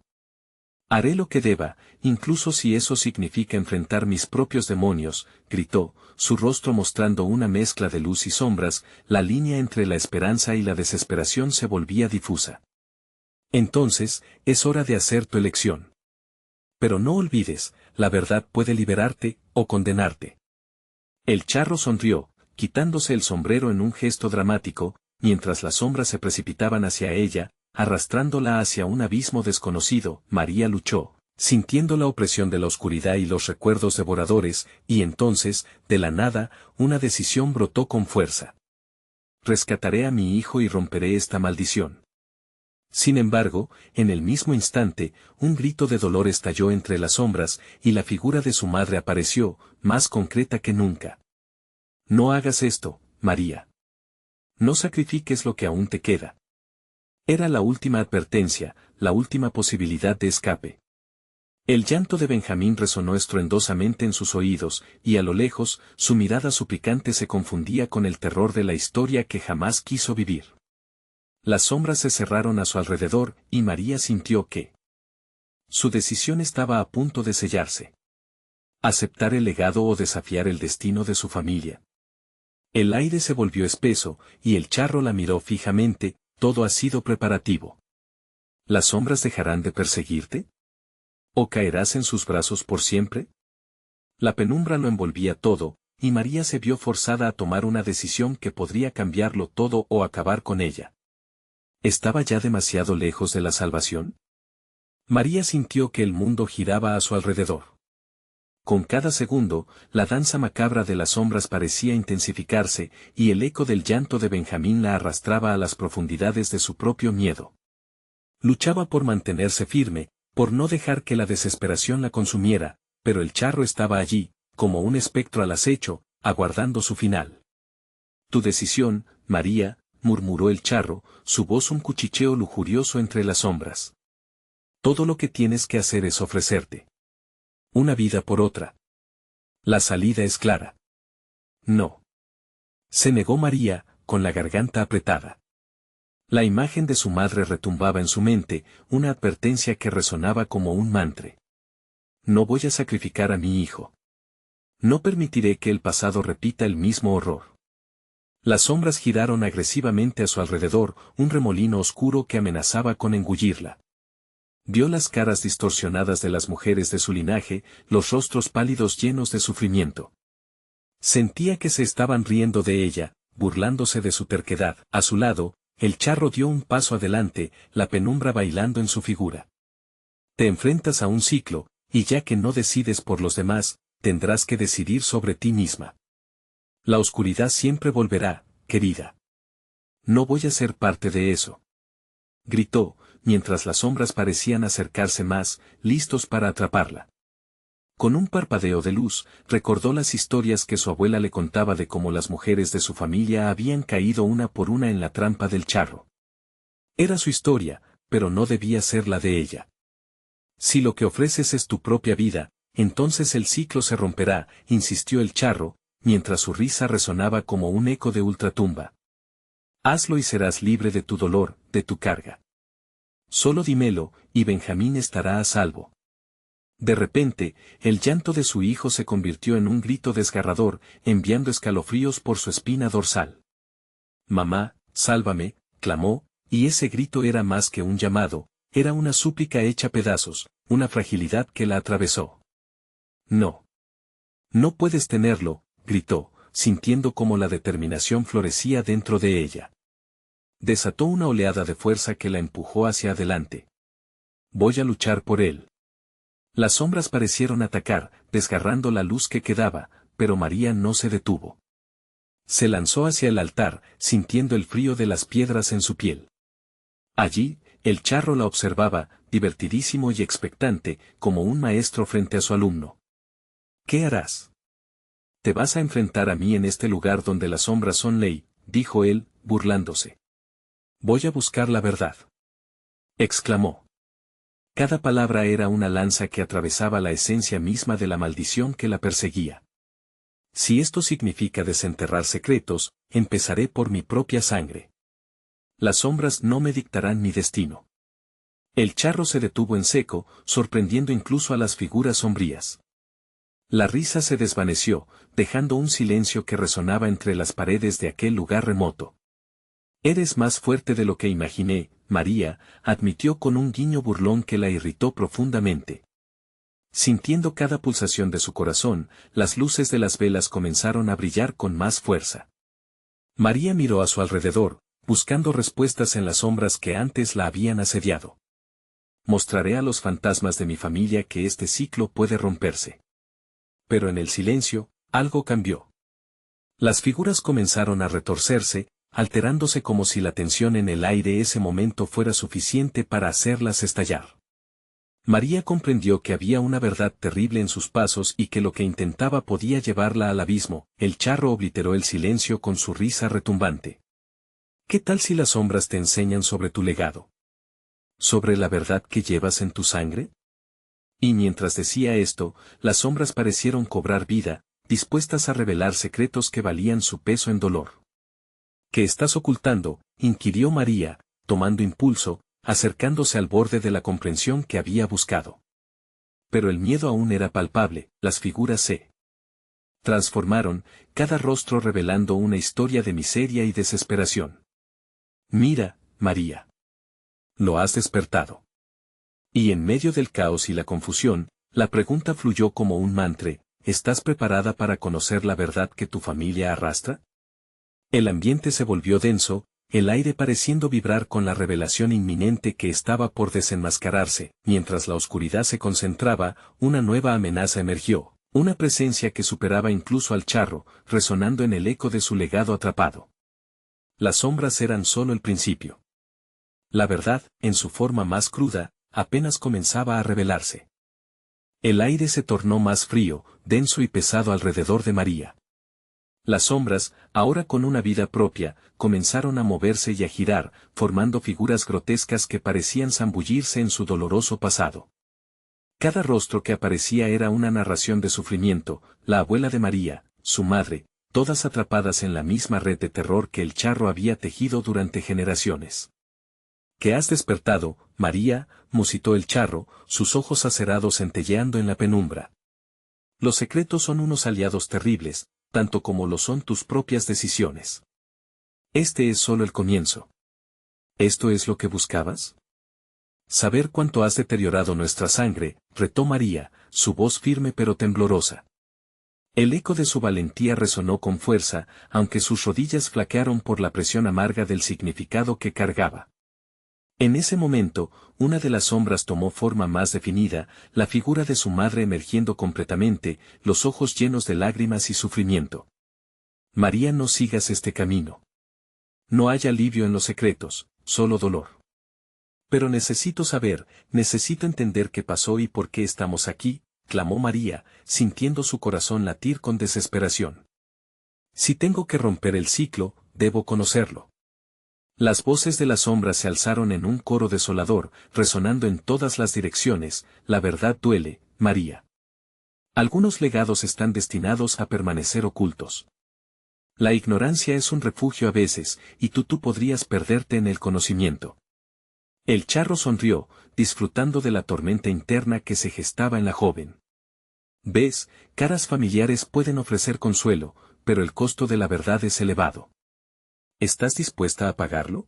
Haré lo que deba, incluso si eso significa enfrentar mis propios demonios, gritó, su rostro mostrando una mezcla de luz y sombras, la línea entre la esperanza y la desesperación se volvía difusa. Entonces, es hora de hacer tu elección. Pero no olvides, la verdad puede liberarte, o condenarte. El charro sonrió, quitándose el sombrero en un gesto dramático, mientras las sombras se precipitaban hacia ella, arrastrándola hacia un abismo desconocido. María luchó, sintiendo la opresión de la oscuridad y los recuerdos devoradores, y entonces, de la nada, una decisión brotó con fuerza. Rescataré a mi hijo y romperé esta maldición. Sin embargo, en el mismo instante, un grito de dolor estalló entre las sombras, y la figura de su madre apareció, más concreta que nunca. No hagas esto, María. No sacrifiques lo que aún te queda. Era la última advertencia, la última posibilidad de escape. El llanto de Benjamín resonó estruendosamente en sus oídos, y a lo lejos, su mirada suplicante se confundía con el terror de la historia que jamás quiso vivir. Las sombras se cerraron a su alrededor, y María sintió que su decisión estaba a punto de sellarse. Aceptar el legado o desafiar el destino de su familia. El aire se volvió espeso, y el charro la miró fijamente. Todo ha sido preparativo. ¿Las sombras dejarán de perseguirte? ¿O caerás en sus brazos por siempre? La penumbra lo envolvía todo, y María se vio forzada a tomar una decisión que podría cambiarlo todo o acabar con ella. ¿Estaba ya demasiado lejos de la salvación? María sintió que el mundo giraba a su alrededor. Con cada segundo, la danza macabra de las sombras parecía intensificarse, y el eco del llanto de Benjamín la arrastraba a las profundidades de su propio miedo. Luchaba por mantenerse firme, por no dejar que la desesperación la consumiera, pero el charro estaba allí, como un espectro al acecho, aguardando su final. Tu decisión, María, murmuró el charro, su voz un cuchicheo lujurioso entre las sombras. Todo lo que tienes que hacer es ofrecerte una vida por otra. La salida es clara. No. Se negó María, con la garganta apretada. La imagen de su madre retumbaba en su mente, una advertencia que resonaba como un mantra. No voy a sacrificar a mi hijo. No permitiré que el pasado repita el mismo horror. Las sombras giraron agresivamente a su alrededor, un remolino oscuro que amenazaba con engullirla. Vio las caras distorsionadas de las mujeres de su linaje, los rostros pálidos llenos de sufrimiento. Sentía que se estaban riendo de ella, burlándose de su terquedad. A su lado, el charro dio un paso adelante, la penumbra bailando en su figura. Te enfrentas a un ciclo, y ya que no decides por los demás, tendrás que decidir sobre ti misma. La oscuridad siempre volverá, querida. No voy a ser parte de eso. Gritó, mientras las sombras parecían acercarse más, listos para atraparla. Con un parpadeo de luz, recordó las historias que su abuela le contaba de cómo las mujeres de su familia habían caído una por una en la trampa del charro. Era su historia, pero no debía ser la de ella. Si lo que ofreces es tu propia vida, entonces el ciclo se romperá, insistió el charro, mientras su risa resonaba como un eco de ultratumba. Hazlo y serás libre de tu dolor, de tu carga. Solo dímelo, y Benjamín estará a salvo. De repente, el llanto de su hijo se convirtió en un grito desgarrador, enviando escalofríos por su espina dorsal. Mamá, sálvame, clamó, y ese grito era más que un llamado, era una súplica hecha pedazos, una fragilidad que la atravesó. No. No puedes tenerlo, gritó, sintiendo cómo la determinación florecía dentro de ella. Desató una oleada de fuerza que la empujó hacia adelante. Voy a luchar por él. Las sombras parecieron atacar, desgarrando la luz que quedaba, pero María no se detuvo. Se lanzó hacia el altar, sintiendo el frío de las piedras en su piel. Allí, el charro la observaba, divertidísimo y expectante, como un maestro frente a su alumno. ¿Qué harás? Te vas a enfrentar a mí en este lugar donde las sombras son ley, dijo él, burlándose. Voy a buscar la verdad. Exclamó. Cada palabra era una lanza que atravesaba la esencia misma de la maldición que la perseguía. Si esto significa desenterrar secretos, empezaré por mi propia sangre. Las sombras no me dictarán mi destino. El charro se detuvo en seco, sorprendiendo incluso a las figuras sombrías. La risa se desvaneció, dejando un silencio que resonaba entre las paredes de aquel lugar remoto. Eres más fuerte de lo que imaginé, María, admitió con un guiño burlón que la irritó profundamente. Sintiendo cada pulsación de su corazón, las luces de las velas comenzaron a brillar con más fuerza. María miró a su alrededor, buscando respuestas en las sombras que antes la habían asediado. Mostraré a los fantasmas de mi familia que este ciclo puede romperse. Pero en el silencio, algo cambió. Las figuras comenzaron a retorcerse, alterándose como si la tensión en el aire ese momento fuera suficiente para hacerlas estallar. María comprendió que había una verdad terrible en sus pasos y que lo que intentaba podía llevarla al abismo. El charro obliteró el silencio con su risa retumbante. ¿Qué tal si las sombras te enseñan sobre tu legado? ¿Sobre la verdad que llevas en tu sangre? Y mientras decía esto, las sombras parecieron cobrar vida, dispuestas a revelar secretos que valían su peso en dolor. ¿Qué estás ocultando?, inquirió María, tomando impulso, acercándose al borde de la comprensión que había buscado. Pero el miedo aún era palpable, las figuras se transformaron, cada rostro revelando una historia de miseria y desesperación. Mira, María. Lo has despertado. Y en medio del caos y la confusión, la pregunta fluyó como un mantra: ¿estás preparada para conocer la verdad que tu familia arrastra? El ambiente se volvió denso, el aire pareciendo vibrar con la revelación inminente que estaba por desenmascararse. Mientras la oscuridad se concentraba, una nueva amenaza emergió, una presencia que superaba incluso al charro, resonando en el eco de su legado atrapado. Las sombras eran solo el principio. La verdad, en su forma más cruda, apenas comenzaba a revelarse. El aire se tornó más frío, denso y pesado alrededor de María. Las sombras, ahora con una vida propia, comenzaron a moverse y a girar, formando figuras grotescas que parecían zambullirse en su doloroso pasado. Cada rostro que aparecía era una narración de sufrimiento: la abuela de María, su madre, todas atrapadas en la misma red de terror que el charro había tejido durante generaciones. ¿Qué has despertado, María?, musitó el charro, sus ojos acerados centelleando en la penumbra. Los secretos son unos aliados terribles, tanto como lo son tus propias decisiones. Este es solo el comienzo. ¿Esto es lo que buscabas? Saber cuánto has deteriorado nuestra sangre, retó María, su voz firme pero temblorosa. El eco de su valentía resonó con fuerza, aunque sus rodillas flaquearon por la presión amarga del significado que cargaba. En ese momento, una de las sombras tomó forma más definida, la figura de su madre emergiendo completamente, los ojos llenos de lágrimas y sufrimiento. María, no sigas este camino. No hay alivio en los secretos, solo dolor. Pero necesito saber, necesito entender qué pasó y por qué estamos aquí, clamó María, sintiendo su corazón latir con desesperación. Si tengo que romper el ciclo, debo conocerlo. Las voces de las sombras se alzaron en un coro desolador, resonando en todas las direcciones. La verdad duele, María. Algunos legados están destinados a permanecer ocultos. La ignorancia es un refugio a veces, y tú podrías perderte en el conocimiento. El charro sonrió, disfrutando de la tormenta interna que se gestaba en la joven. ¿Ves? Caras familiares pueden ofrecer consuelo, pero el costo de la verdad es elevado. ¿Estás dispuesta a pagarlo?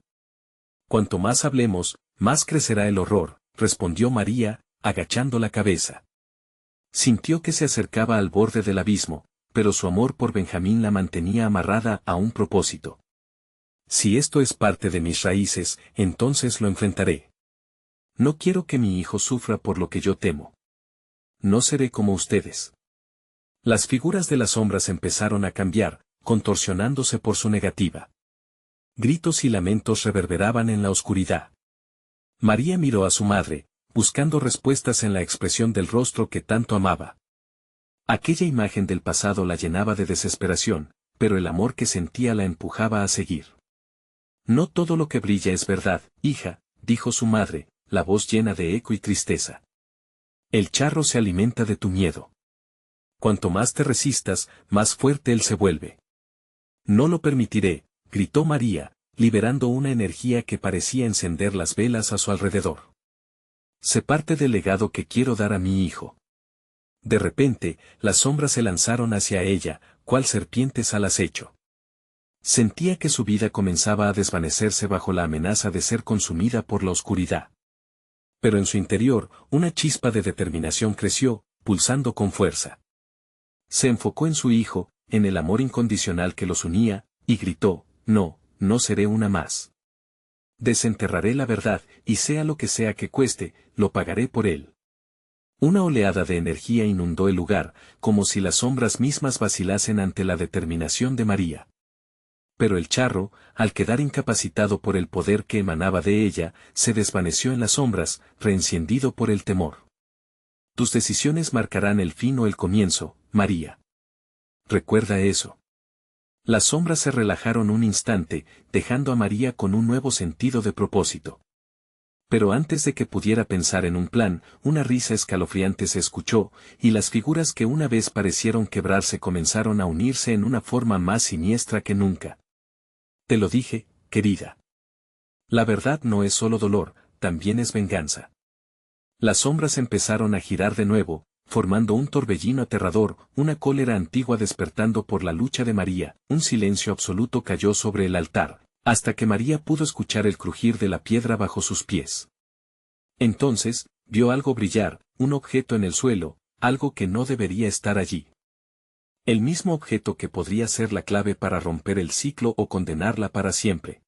Cuanto más hablemos, más crecerá el horror, respondió María, agachando la cabeza. Sintió que se acercaba al borde del abismo, pero su amor por Benjamín la mantenía amarrada a un propósito. Si esto es parte de mis raíces, entonces lo enfrentaré. No quiero que mi hijo sufra por lo que yo temo. No seré como ustedes. Las figuras de las sombras empezaron a cambiar, contorsionándose por su negativa. Gritos y lamentos reverberaban en la oscuridad. María miró a su madre, buscando respuestas en la expresión del rostro que tanto amaba. Aquella imagen del pasado la llenaba de desesperación, pero el amor que sentía la empujaba a seguir. No todo lo que brilla es verdad, hija, dijo su madre, la voz llena de eco y tristeza. El charro se alimenta de tu miedo. Cuanto más te resistas, más fuerte él se vuelve. No lo permitiré, gritó María, liberando una energía que parecía encender las velas a su alrededor. Sé parte del legado que quiero dar a mi hijo. De repente, las sombras se lanzaron hacia ella, cual serpientes al acecho. Sentía que su vida comenzaba a desvanecerse bajo la amenaza de ser consumida por la oscuridad. Pero en su interior, una chispa de determinación creció, pulsando con fuerza. Se enfocó en su hijo, en el amor incondicional que los unía, y gritó, no, no seré una más. Desenterraré la verdad, y sea lo que sea que cueste, lo pagaré por él. Una oleada de energía inundó el lugar, como si las sombras mismas vacilasen ante la determinación de María. Pero el charro, al quedar incapacitado por el poder que emanaba de ella, se desvaneció en las sombras, reencendido por el temor. Tus decisiones marcarán el fin o el comienzo, María. Recuerda eso. Las sombras se relajaron un instante, dejando a María con un nuevo sentido de propósito. Pero antes de que pudiera pensar en un plan, una risa escalofriante se escuchó, y las figuras que una vez parecieron quebrarse comenzaron a unirse en una forma más siniestra que nunca. Te lo dije, querida. La verdad no es solo dolor, también es venganza. Las sombras empezaron a girar de nuevo, formando un torbellino aterrador, una cólera antigua despertando por la lucha de María, un silencio absoluto cayó sobre el altar, hasta que María pudo escuchar el crujir de la piedra bajo sus pies. Entonces, vio algo brillar, un objeto en el suelo, algo que no debería estar allí. El mismo objeto que podría ser la clave para romper el ciclo o condenarla para siempre.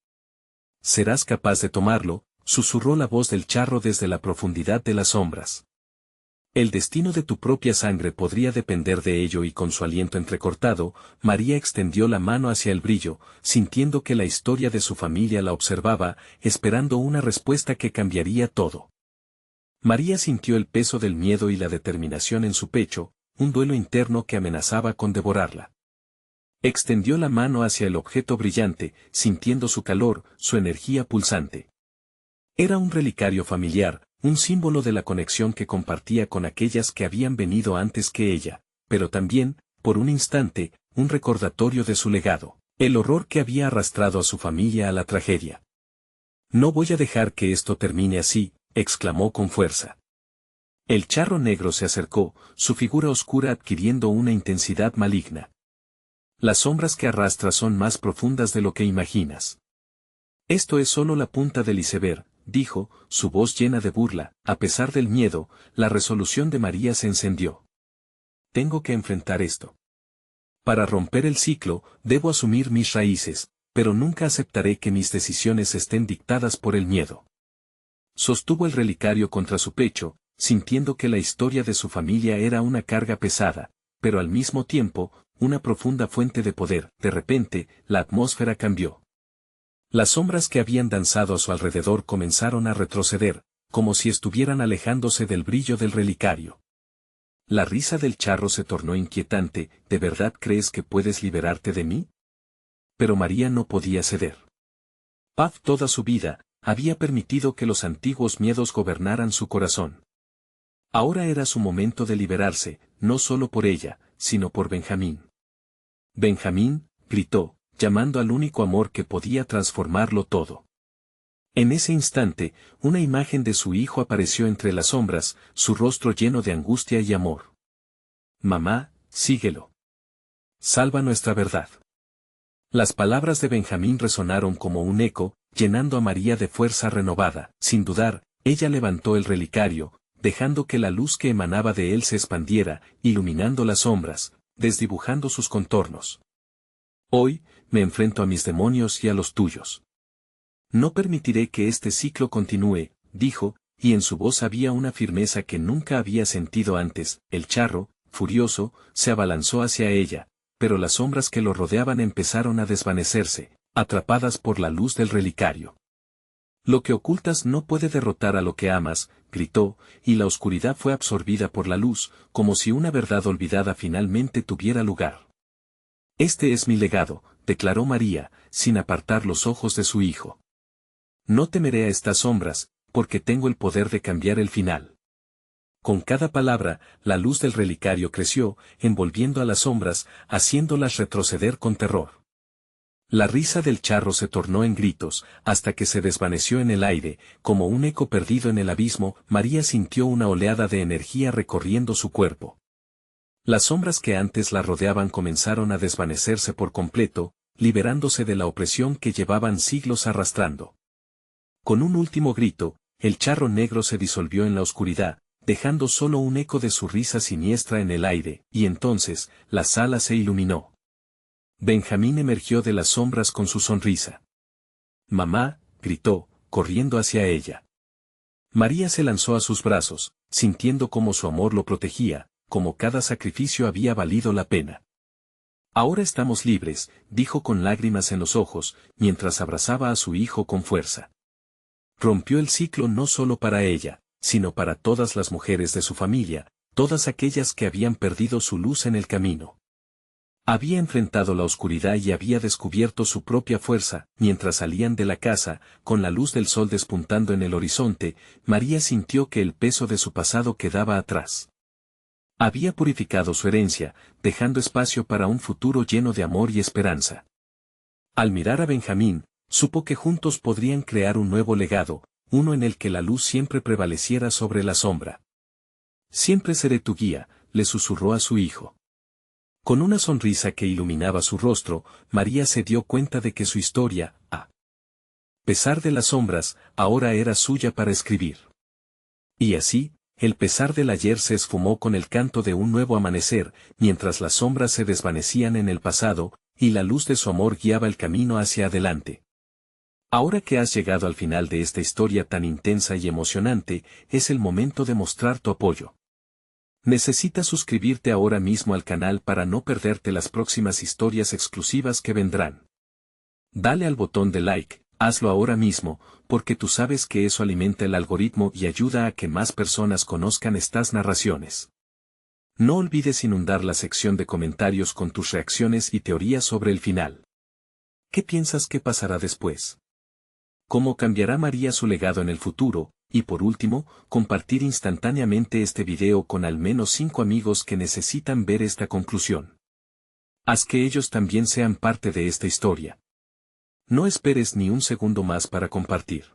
¿Serás capaz de tomarlo?, susurró la voz del charro desde la profundidad de las sombras. El destino de tu propia sangre podría depender de ello y con su aliento entrecortado, María extendió la mano hacia el brillo, sintiendo que la historia de su familia la observaba, esperando una respuesta que cambiaría todo. María sintió el peso del miedo y la determinación en su pecho, un duelo interno que amenazaba con devorarla. Extendió la mano hacia el objeto brillante, sintiendo su calor, su energía pulsante. Era un relicario familiar, un símbolo de la conexión que compartía con aquellas que habían venido antes que ella, pero también, por un instante, un recordatorio de su legado, el horror que había arrastrado a su familia a la tragedia. No voy a dejar que esto termine así, exclamó con fuerza. El charro negro se acercó, su figura oscura adquiriendo una intensidad maligna. Las sombras que arrastras son más profundas de lo que imaginas. Esto es solo la punta del iceberg, dijo, su voz llena de burla. A pesar del miedo, la resolución de María se encendió. Tengo que enfrentar esto. Para romper el ciclo, debo asumir mis raíces, pero nunca aceptaré que mis decisiones estén dictadas por el miedo. Sostuvo el relicario contra su pecho, sintiendo que la historia de su familia era una carga pesada, pero al mismo tiempo, una profunda fuente de poder. De repente, la atmósfera cambió. Las sombras que habían danzado a su alrededor comenzaron a retroceder, como si estuvieran alejándose del brillo del relicario. La risa del charro se tornó inquietante. ¿De verdad crees que puedes liberarte de mí? Pero María no podía ceder. Paz toda su vida, había permitido que los antiguos miedos gobernaran su corazón. Ahora era su momento de liberarse, no solo por ella, sino por Benjamín. Benjamín, gritó, llamando al único amor que podía transformarlo todo. En ese instante, una imagen de su hijo apareció entre las sombras, su rostro lleno de angustia y amor. Mamá, síguelo. Salva nuestra verdad. Las palabras de Benjamín resonaron como un eco, llenando a María de fuerza renovada. Sin dudar, ella levantó el relicario, dejando que la luz que emanaba de él se expandiera, iluminando las sombras, desdibujando sus contornos. Hoy, me enfrento a mis demonios y a los tuyos. No permitiré que este ciclo continúe, dijo, y en su voz había una firmeza que nunca había sentido antes. El charro, furioso, se abalanzó hacia ella, pero las sombras que lo rodeaban empezaron a desvanecerse, atrapadas por la luz del relicario. Lo que ocultas no puede derrotar a lo que amas, gritó, y la oscuridad fue absorbida por la luz, como si una verdad olvidada finalmente tuviera lugar. Este es mi legado, declaró María, sin apartar los ojos de su hijo. No temeré a estas sombras, porque tengo el poder de cambiar el final. Con cada palabra, la luz del relicario creció, envolviendo a las sombras, haciéndolas retroceder con terror. La risa del charro se tornó en gritos, hasta que se desvaneció en el aire, como un eco perdido en el abismo. María sintió una oleada de energía recorriendo su cuerpo. Las sombras que antes la rodeaban comenzaron a desvanecerse por completo, liberándose de la opresión que llevaban siglos arrastrando. Con un último grito, el charro negro se disolvió en la oscuridad, dejando solo un eco de su risa siniestra en el aire, y entonces, la sala se iluminó. Benjamín emergió de las sombras con su sonrisa. Mamá, gritó, corriendo hacia ella. María se lanzó a sus brazos, sintiendo cómo su amor lo protegía, como cada sacrificio había valido la pena. Ahora estamos libres, dijo con lágrimas en los ojos, mientras abrazaba a su hijo con fuerza. Rompió el ciclo no solo para ella, sino para todas las mujeres de su familia, todas aquellas que habían perdido su luz en el camino. Había enfrentado la oscuridad y había descubierto su propia fuerza. Mientras salían de la casa, con la luz del sol despuntando en el horizonte, María sintió que el peso de su pasado quedaba atrás. Había purificado su herencia, dejando espacio para un futuro lleno de amor y esperanza. Al mirar a Benjamín, supo que juntos podrían crear un nuevo legado, uno en el que la luz siempre prevaleciera sobre la sombra. Siempre seré tu guía, le susurró a su hijo. Con una sonrisa que iluminaba su rostro, María se dio cuenta de que su historia, a pesar de las sombras, ahora era suya para escribir. Y así, el pesar del ayer se esfumó con el canto de un nuevo amanecer, mientras las sombras se desvanecían en el pasado, y la luz de su amor guiaba el camino hacia adelante. Ahora que has llegado al final de esta historia tan intensa y emocionante, es el momento de mostrar tu apoyo. Necesitas suscribirte ahora mismo al canal para no perderte las próximas historias exclusivas que vendrán. Dale al botón de like, hazlo ahora mismo, porque tú sabes que eso alimenta el algoritmo y ayuda a que más personas conozcan estas narraciones. No olvides inundar la sección de comentarios con tus reacciones y teorías sobre el final. ¿Qué piensas que pasará después? ¿Cómo cambiará María su legado en el futuro? Y por último, compartir instantáneamente este video con al menos 5 amigos que necesitan ver esta conclusión. Haz que ellos también sean parte de esta historia. No esperes ni un segundo más para compartir.